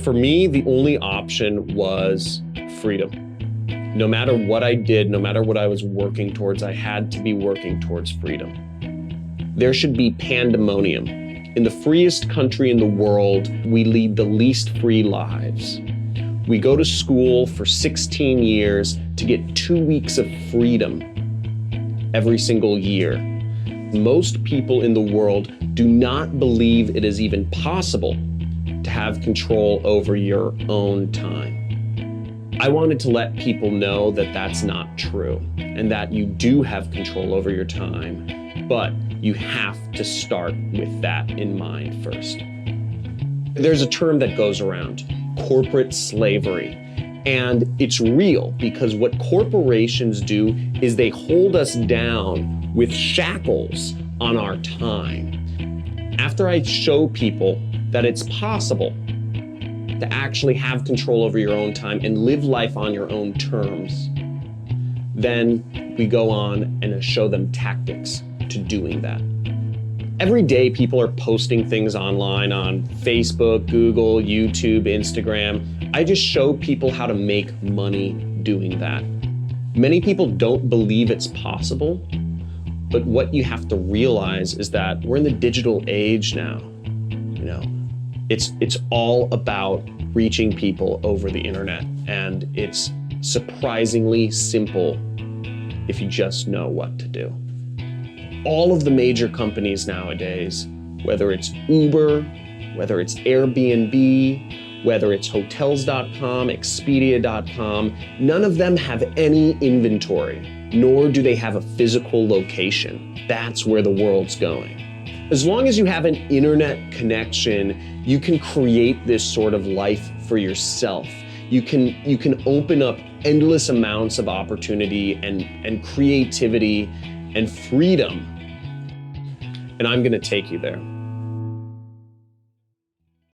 For me, the only option was freedom. No matter what I did, no matter what I was working towards, I had to be working towards freedom. There should be pandemonium. In the freest country in the world, we lead the least free lives. We go to school for 16 years to get 2 weeks of freedom every single year. Most people in the world do not believe it is even possible to have control over your own time. I wanted to let people know that that's not true and that you do have control over your time, but you have to start with that in mind first. There's a term that goes around, corporate slavery, and it's real because what corporations do is they hold us down with shackles on our time. After I show people that it's possible to actually have control over your own time and live life on your own terms, then we go on and show them tactics to doing that. Every day people are posting things online on Facebook, Google, YouTube, Instagram. I just show people how to make money doing that. Many people don't believe it's possible, but what you have to realize is that we're in the digital age now. It's all about reaching people over the internet, and it's surprisingly simple if you just know what to do. All of the major companies nowadays, whether it's Uber, whether it's Airbnb, whether it's Hotels.com, Expedia.com, none of them have any inventory, nor do they have a physical location. That's where the world's going. As long as you have an internet connection, you can create this sort of life for yourself. You can open up endless amounts of opportunity and creativity and freedom. And I'm gonna take you there.